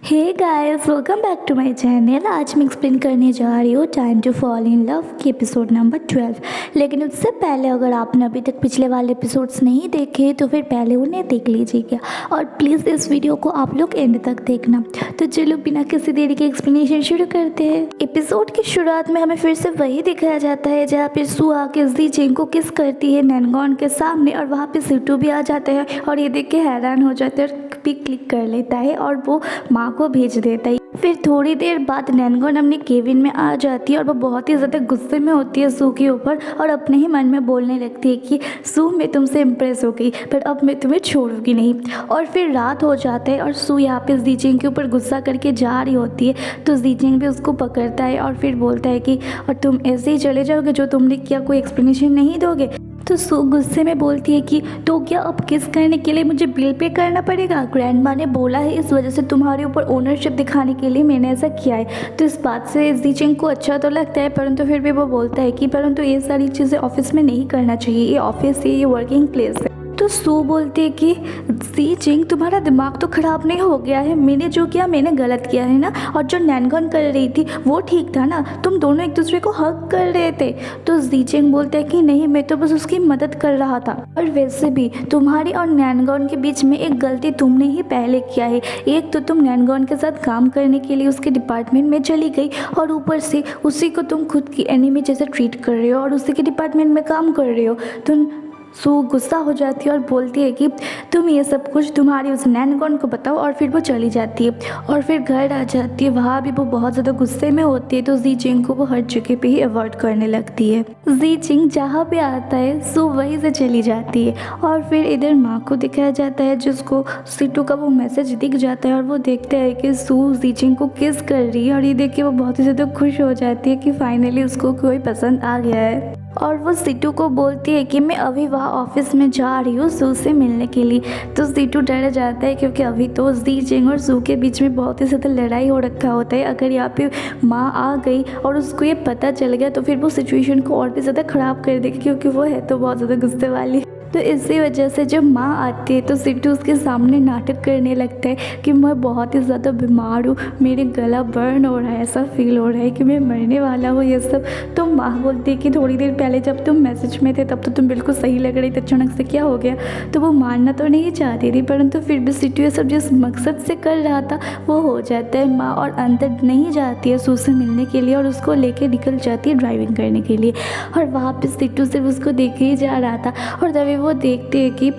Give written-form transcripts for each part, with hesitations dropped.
Hey guys, welcome back to my channel. आज मैं explain करने जा रही हूँ time to fall in love की एपिसोड नंबर 12। लेकिन उससे पहले अगर आपने अभी तक पिछले वाले एपिसोड्स नहीं देखे तो फिर पहले उन्हें देख लीजिएगा और प्लीज़ इस वीडियो को आप लोग एंड तक देखना। तो चलो बिना किसी देरी के एक्सप्लेनेशन शुरू करते हैं। एपिसोड की शुरुआत में हमें फिर से वही दिखाया जाता है जहाँ पे सू आके जी चिंग को किस करती है नैनगॉन के सामने, और वहाँ पे सिटू भी आ जाता है और ये देख के हैरान हो जाता है और पिक क्लिक कर लेता है और वो माँ को भेज देता है। फिर थोड़ी देर बाद नैनगॉन अपने केबिन में आ जाती है और वो बहुत ही ज़्यादा गुस्से में होती है सू के ऊपर और अपने ही मन में बोलने लगती है कि सू मैं तुमसे इम्प्रेस हो गई पर अब मैं तुम्हें छोड़ूंगी नहीं। और फिर रात हो जाता है और सू यहाँ पे जीजिंग के ऊपर गुस्सा करके जा रही होती है तो जीजिंग भी उसको पकड़ता है और फिर बोलता है कि और तुम ऐसे ही चले जाओगे, जो तुमने किया कोई एक्सप्लेनेशन नहीं दोगे। तो सू गुस्से में बोलती है कि तो क्या अब किस करने के लिए मुझे बिल पे करना पड़ेगा? ग्रैंडमा ने बोला है इस वजह से तुम्हारे ऊपर ओनरशिप दिखाने के लिए मैंने ऐसा किया है। तो इस बात से जीचिंग को अच्छा तो लगता है परंतु फिर भी वो बोलता है कि परंतु ये सारी चीज़ें ऑफिस में नहीं करना चाहिए, ये ऑफिस है, ये वर्किंग प्लेस है। तो सू बोलती है कि जी चिंग तुम्हारा दिमाग तो ख़राब नहीं हो गया है? मैंने जो किया मैंने गलत किया है ना, और जो नैनगॉन कर रही थी वो ठीक था ना, तुम दोनों एक दूसरे को हक कर रहे थे। तो जी चिंग बोलता है कि नहीं, मैं तो बस उसकी मदद कर रहा था, और वैसे भी तुम्हारी और नैनगॉन के बीच में एक गलती तुमने ही पहले किया है। एक तो तुम नैनगॉन के साथ काम करने के लिए उसके डिपार्टमेंट में चली गई और ऊपर से उसी को तुम खुद की एनिमी जैसे ट्रीट कर रहे हो और उसी के डिपार्टमेंट में काम कर रहे हो। तो सू गुस्सा हो जाती है और बोलती है कि तुम ये सब कुछ तुम्हारी उस नैनगॉन को बताओ, और फिर वो चली जाती है और फिर घर आ जाती है। वहाँ भी वो बहुत ज़्यादा गुस्से में होती है तो जी चिंग को वो हर जगह पे ही अवॉइड करने लगती है। जी चिंग जहाँ पे आता है सू वहीं से चली जाती है और फिर इधर माँ को दिखाया जाता है जिसको सिटू का वो मैसेज दिख जाता है और वो देखते हैं कि सू जी चिंग को किस कर रही है, और ये देख के वो बहुत ही ज़्यादा खुश हो जाती है कि फाइनली उसको कोई पसंद आ गया है। और वो सिटू को बोलती है कि मैं अभी वहाँ ऑफिस में जा रही हूँ सू से मिलने के लिए। तो सिटू डर जाता है क्योंकि अभी तो जी चिंग और सू के बीच में बहुत ही ज़्यादा लड़ाई हो रखा होता है। अगर यहाँ पे माँ आ गई और उसको ये पता चल गया तो फिर वो सिचुएशन को और भी ज़्यादा ख़राब कर देगी, क्योंकि वो है तो बहुत ज़्यादा गुस्से वाली। तो इसी वजह से जब माँ आती है तो सिटू उसके सामने नाटक करने लगता है कि मैं बहुत ही ज़्यादा बीमार हूँ, मेरे गला बर्न हो रहा है, ऐसा फील हो रहा है कि मैं मरने वाला हूँ ये सब। तो माँ बोलती है कि थोड़ी देर पहले जब तुम मैसेज में थे तब तो तुम बिल्कुल सही लग रही थी, अचानक से क्या हो गया? तो वो मानना तो नहीं चाहती थी परंतु फिर भी सिटू ये सब जिस मकसद से कर रहा था वो हो जाता है। माँ और अंदर नहीं जाती है सू से मिलने के लिए और उसको लेके निकल जाती है ड्राइविंग करने के लिए, और वहाँ पे सिटू सिर्फ उसको देखे ही जा रहा था। और तभी वो देखते हैं कि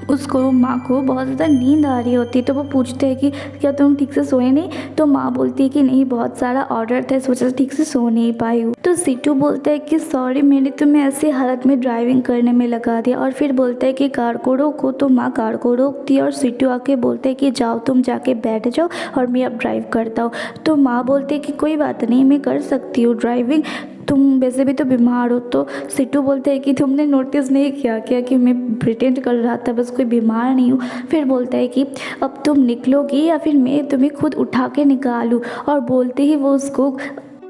उसको माँ को बहुत ज़्यादा नींद आ रही होती है। तो वो पूछते हैं कि क्या तुम ठीक से सोए नहीं? तो माँ बोलती है कि नहीं, बहुत सारा ऑर्डर था इस वजह से ठीक से सो नहीं पाई हूँ। तो सिटू बोलता है कि सॉरी, मैंने तुम्हें ऐसी हालत में ड्राइविंग करने में लगा दिया, और फिर बोलता है कि कार को रोको। तो माँ कार को रोकती है और सिटू आके बोलते हैं कि जाओ तुम जाके बैठ जाओ और मैं अब ड्राइव करता हूँ। तो माँ बोलती है कि कोई बात नहीं, मैं कर सकती हूँ ड्राइविंग, तुम वैसे भी तो बीमार हो। तो सिटू बोलते हैं कि तुमने नोटिस नहीं किया क्या कि मैं प्रिटेंड कर रहा था, बस कोई बीमार नहीं हूँ। फिर बोलता है कि अब तुम निकलोगी या फिर मैं तुम्हें खुद उठा के निकालूँ, और बोलते ही वो उसको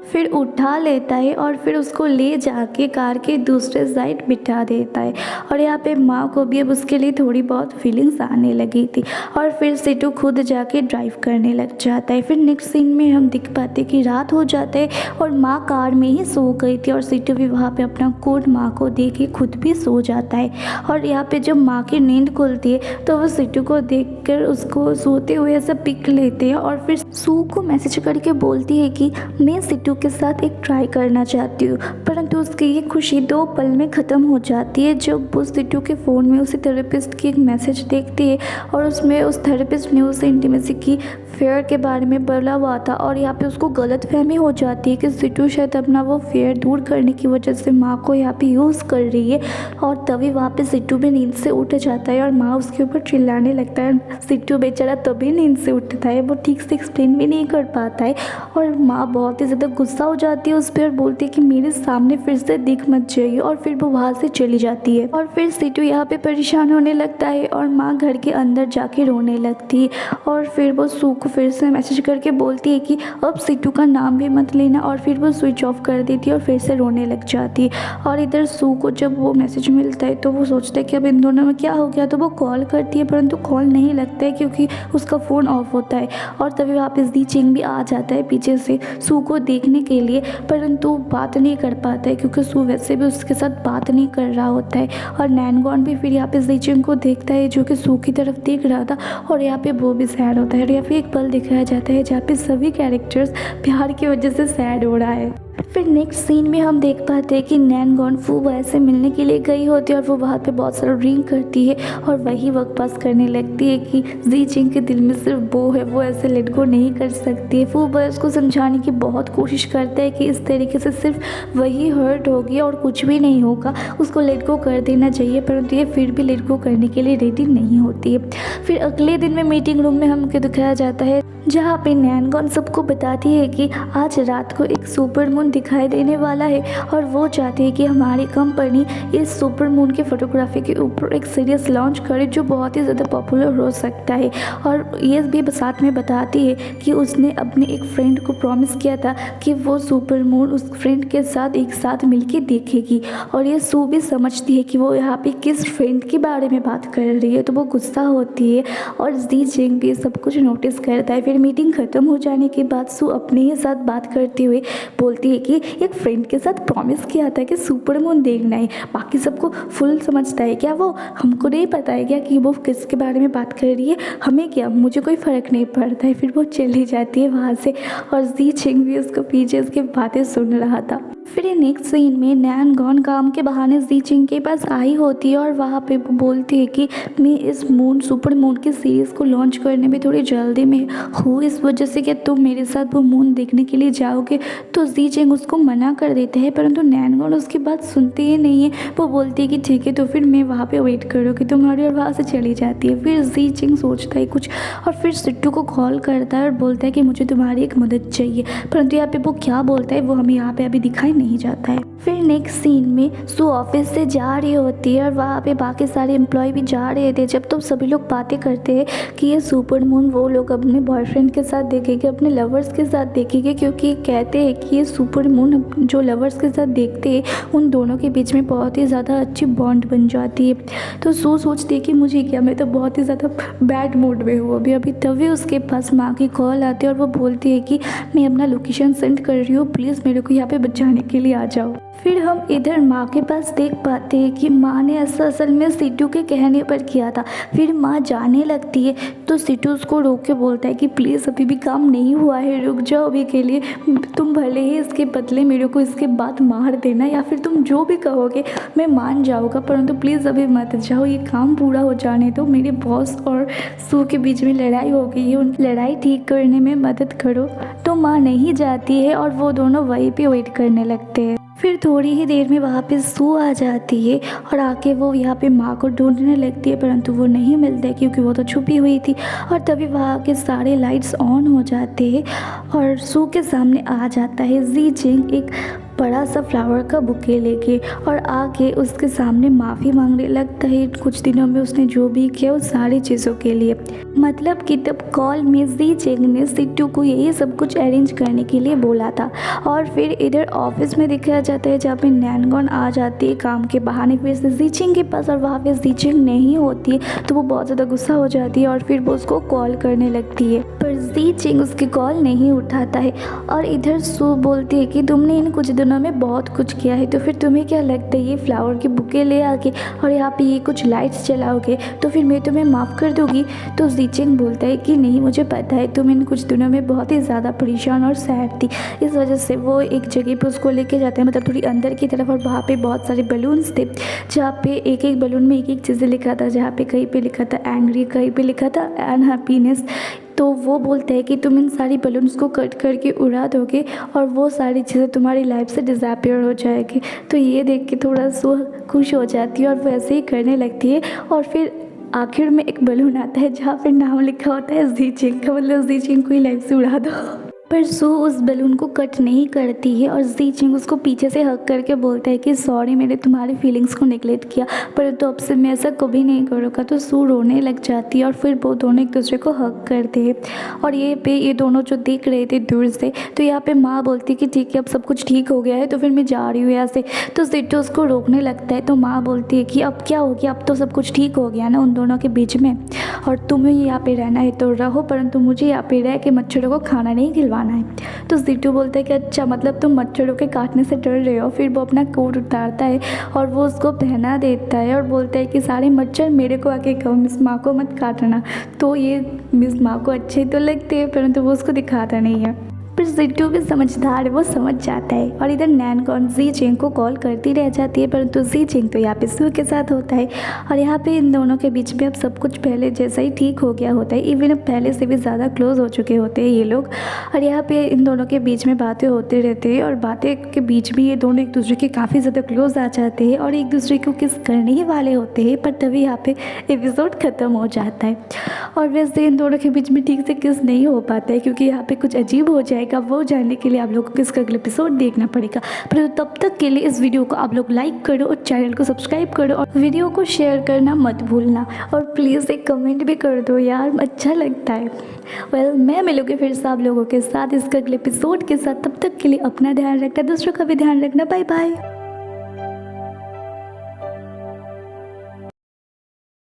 फिर उठा लेता है और फिर उसको ले जाके कार के दूसरे साइड बिठा देता है। और यहाँ पे माँ को भी अब उसके लिए थोड़ी बहुत फीलिंग्स आने लगी थी, और फिर सिटू खुद जाके ड्राइव करने लग जाता है। फिर नेक्स्ट सीन में हम दिख पाते कि रात हो जाता है और माँ कार में ही सो गई थी और सिटू भी वहाँ पे अपना कोट माँ को दे के खुद भी सो जाता है। और यहाँ पे जब माँ की नींद खुलती है तो वो सिटू को देख कर उसको सोते हुए ऐसा पिक लेते हैं और फिर सू को मैसेज करके बोलती है कि मैं सिटू के साथ एक ट्राई करना चाहती हूँ, परंतु उसकी ये खुशी 2 पल में ख़त्म हो जाती है जब वो सिटू के फ़ोन में उसी थेरेपिस्ट की एक मैसेज देखती है और उसमें उस थेरेपिस्ट ने उसे इंटीमेसी की फेयर के बारे में बोला हुआ था। और यहाँ पे उसको गलतफहमी हो जाती है कि सिटू शायद अपना वो फेयर दूर करने की वजह से माँ को यहाँ पे यूज़ कर रही है, और तभी वहाँ पे सिटू भी नींद से उठ जाता है और माँ उसके ऊपर चिल्लाने लगता है। सिटू बेचारा तभी नींद से उठता है, वो ठीक से एक्सप्लेन भी नहीं कर पाता है, और माँ बहुत ही ज़्यादा गुस्सा हो जाती है उस पर और बोलती है कि मेरे सामने फिर से दिख मत जाइए, और फिर वो वहाँ से चली जाती है। और फिर सिटू यहाँ पे परेशान होने लगता है और माँ घर के अंदर जाके रोने लगती है, और फिर वो सू को फिर से मैसेज करके बोलती है कि अब सिट्टू का नाम भी मत लेना, और फिर वो स्विच ऑफ कर देती है और फिर से रोने लग जाती है। और इधर सू को जब वो मैसेज मिलता है तो वो सोचता है कि अब इन दोनों में क्या हो गया, तो वो कॉल करती है परंतु कॉल नहीं लगता है क्योंकि उसका फ़ोन ऑफ होता है। और तभी वापस दी चिंग भी आ जाता है पीछे से सू को देखने के लिए, परंतु बात नहीं कर पाता है क्योंकि सू वैसे भी उसके साथ बात नहीं कर रहा होता है। और नैनगॉन भी फिर यहाँ पे दी चिंग को देखता है जो कि सू की तरफ देख रहा था, और यहाँ पे वो भी सैड होता है। और यहाँ पे एक पल दिखाया जाता है जहाँ पे सभी कैरेक्टर्स प्यार की वजह से सैड हो रहा है। फिर नेक्स्ट सीन में हम देख पाते हैं कि नैनगॉन फू बॉय से मिलने के लिए गई होती है और वो वहाँ पे बहुत सारा ड्रिंक करती है और वही वक्त पास करने लगती है कि जी चिंग के दिल में सिर्फ वो है, वो ऐसे लेट गो नहीं कर सकती है। फू बॉय उसको समझाने की बहुत कोशिश करता है कि इस तरीके से सिर्फ वही हर्ट होगी और कुछ भी नहीं होगा, उसको लेट गो कर देना चाहिए, परंतु ये फिर भी लेट गो करने के लिए रेडी नहीं होती है। फिर अगले दिन में मीटिंग रूम में हमको दिखाया जाता है जहाँ पे नैनगॉन सबको बताती है कि आज रात को एक सुपर मून दिखाई देने वाला है और वो चाहती है कि हमारी कंपनी इस सुपर मून के फोटोग्राफी के ऊपर एक सीरीज लॉन्च करे जो बहुत ही ज़्यादा पॉपुलर हो सकता है। और ये भी साथ में बताती है कि उसने अपने एक फ्रेंड को प्रॉमिस किया था कि वो सुपर मून उस फ्रेंड के साथ एक साथ मिलके देखेगी। और ये सू भी समझती है कि वो यहाँ पे किस फ्रेंड के बारे में बात कर रही है, तो वो गुस्सा होती है और जी चिंग भी सब कुछ नोटिस करता है। फिर मीटिंग ख़त्म हो जाने के बाद सू अपने ही साथ बात करते हुए बोलती है कि एक फ्रेंड के साथ प्रॉमिस किया था कि सुपर मून देखना है, बाकी सबको फुल समझता है क्या वो, हमको नहीं पता है क्या कि वो किसके बारे में बात कर रही है, हमें क्या, मुझे कोई फ़र्क नहीं पड़ता है। फिर वो चली जाती है वहाँ से और जी चिंग भी उसको पीछे उसकी बातें सुन रहा था। फिर नेक्स्ट सीन में नैनगॉन काम के बहाने जी चिंग के पास आई होती है और वहाँ पे वो बोलती है कि मैं इस मून सुपर मून की सीरीज़ को लॉन्च करने में थोड़ी जल्दी में हूँ, इस वजह से कि तुम मेरे साथ वो मून देखने के लिए जाओगे। तो जी चिंग उसको मना कर देते हैं, परंतु नैनगॉन उसकी बात सुनती ही नहीं है। वो बोलती है कि ठीक है तो फिर मैं वहाँ पे वेट करूँगी तुम्हारी, और वहाँ से चली जाती है। फिर जी चिंग सोचता है कुछ और फिर सिट्टू को कॉल करता है और बोलता है कि मुझे तुम्हारी एक मदद चाहिए, परंतु यहाँ पे वो क्या बोलता है वो हमें यहाँ पे अभी दिखाई नहीं जाता है। फिर नेक्स्ट सीन में सू ऑफिस से जा रही होती है और वहाँ पे बाकी सारे एम्प्लॉय भी जा रहे थे। जब तो सभी लोग बातें करते हैं कि ये सुपर मून वो लोग अपने बॉयफ्रेंड के साथ देखेंगे, अपने लवर्स के साथ देखेंगे, क्योंकि कहते हैं कि ये सुपर मून जो लवर्स के साथ देखते हैं उन दोनों के बीच में बहुत ही ज़्यादा अच्छी बॉन्ड बन जाती है। तो सू सोचती है कि मुझे क्या, मैं तो बहुत ही ज़्यादा बैड मूड में हूँ अभी। तभी उसके पास माँ की कॉल आती है और वो बोलती है कि मैं अपना लोकेशन सेंड कर रही हूँ, प्लीज़ मेरे को यहाँ पे बचाने के लिए आ जाओ। फिर हम इधर माँ के पास देख पाते हैं कि माँ ने ऐसा असल में सिट्टू के कहने पर किया था। फिर माँ जाने लगती है तो सिट्टू उसको रोक के बोलता है कि प्लीज़ अभी भी काम नहीं हुआ है, रुक जाओ अभी के लिए, तुम भले ही इसके बदले मेरे को इसके बाद मार देना या फिर तुम जो भी कहोगे मैं मान जाऊँगा, परंतु प्लीज़ अभी मत जाओ, ये काम पूरा हो जाने दो। मेरे बॉस और सू के बीच में लड़ाई हो गई है, उन लड़ाई ठीक करने में मदद करो। तो माँ नहीं जाती है और वो दोनों वहीं पे वेट करने लगते हैं। फिर थोड़ी ही देर में वहाँ पे सू आ जाती है और आके वो यहाँ पे माँ को ढूंढने लगती है, परंतु वो नहीं मिलते क्योंकि वो तो छुपी हुई थी। और तभी वहाँ के सारे लाइट्स ऑन हो जाते हैं और सू के सामने आ जाता है जी चिंग एक बड़ा सा फ्लावर का बुके लेके, और आके उसके सामने माफ़ी मांगने लगता है कुछ दिनों में उसने जो भी किया उस सारी चीज़ों के लिए। मतलब कि तब कॉल में जी चिंग ने सिट्टू को यही सब कुछ अरेंज करने के लिए बोला था। और फिर इधर ऑफिस में दिखाया जाता है जहाँ पे नैनगॉन आ जाती है काम के बहाने फिर से जी चिंग के पास, और वहाँ पे जी चिंग नहीं होती है तो वो बहुत ज़्यादा गुस्सा हो जाती है और फिर वो उसको कॉल करने लगती है, पर जी चिंग उसकी कॉल नहीं उठाता है। और इधर सू बोलती है कि तुमने इन कुछ दिनों में बहुत कुछ किया है, तो फिर तुम्हें क्या लगता है ये फ्लावर के बुके ले आके और यहाँ पे ये कुछ लाइट्स जलाओगे तो फिर मैं तुम्हें माफ़ कर दूँगी। तो जी चिंग बोलता है कि नहीं, मुझे पता है तुम इन कुछ दिनों में बहुत ही ज़्यादा परेशान और सैड थी, इस वजह से वो एक जगह पे उसको लेके जाते हैं, मतलब थोड़ी अंदर की तरफ, और वहाँ पे बहुत सारे बलून्स थे जहाँ पे एक एक बलून में एक एक चीज़ें लिखा था, जहाँ पे कहीं पे लिखा था एंग्री, कहीं पे लिखा था अनहैप्पीनेस। तो वो बोलता है कि तुम इन सारी बलून्स को कट करके उड़ा दोगे और वो सारी चीज़ें तुम्हारी लाइफ से डिज़अपियर हो जाएगी। तो ये देख के थोड़ा सो खुश हो जाती है और वो ऐसे ही करने लगती है। और फिर आखिर में एक बलून आता है जहाँ पे नाम लिखा होता है जी चिंग का, मतलब जी चिंग को ही लाइफ से उड़ा दो। पर सू उस बैलून को कट नहीं करती है और जी चिंग उसको पीछे से हक करके बोलता है कि सॉरी मैंने तुम्हारी फीलिंग्स को नेगलेक्ट किया, परंतु अब से मैं ऐसा कभी नहीं करूँगा। तो सू रोने लग जाती है और फिर वो दोनों एक दूसरे को हक करते हैं। और ये दोनों जो देख रहे थे दूर से, तो यहाँ पे माँ बोलती है कि ठीक है अब सब कुछ ठीक हो गया है तो फिर मैं जा रही हूँ यहाँ से। तो जिट्टू उसको रोकने लगता है तो माँ बोलती है कि अब क्या हो गया, अब तो सब कुछ ठीक हो गया ना उन दोनों के बीच में, और तुम्हें यहाँ पे रहना है तो रहो, परंतु मुझे यहाँ पे रह के मच्छरों को खाना नहीं खिलवाना है। तो जिट्टू बोलता है कि अच्छा मतलब तुम मच्छरों के काटने से डर रहे हो। फिर वो अपना कोट उतारता है और वो उसको पहना देता है और बोलता है कि सारे मच्छर मेरे को आके कहो, मिस माँ को मत काटना। तो ये मिस माँ को अच्छे तो लगते हैं परंतु वो उसको दिखाता नहीं है। पर जिट्टू भी समझदार है, वो समझ जाता है। और इधर नैनकॉन जी चिंग को कॉल करती रह जाती है, परंतु जी चिंग तो यहाँ पे सू के साथ होता है। और यहाँ पे इन दोनों के बीच में अब सब कुछ पहले जैसा ही ठीक हो गया होता है, इवन अब पहले से भी ज़्यादा क्लोज हो चुके होते हैं ये लोग। और यहाँ पे इन दोनों के बीच में बातें होते रहते हैं और बातें के बीच में ये दोनों एक दूसरे के काफ़ी ज़्यादा क्लोज आ जाते हैं और एक दूसरे को किस करने ही वाले होते हैं। पर तभी यहाँ पे एपिसोड ख़त्म हो जाता है। और वैसे इन दोनों के बीच में ठीक से किस नहीं हो पाता है क्योंकि यहाँ पे कुछ अजीब हो जाएगा। वो जानने के लिए आप लोगों को इसका अगला एपिसोड देखना पड़ेगा। पर तब तक के लिए इस वीडियो को आप लोग लाइक करो और चैनल को सब्सक्राइब करो और वीडियो को शेयर करना मत भूलना। और प्लीज़ एक कमेंट भी कर दो यार, अच्छा लगता है। मैं मिलूँगी फिर से आप लोगों के साथ इसका अगले एपिसोड के साथ। तब तक के लिए अपना ध्यान रखना, दूसरों का भी ध्यान रखना। Bye bye.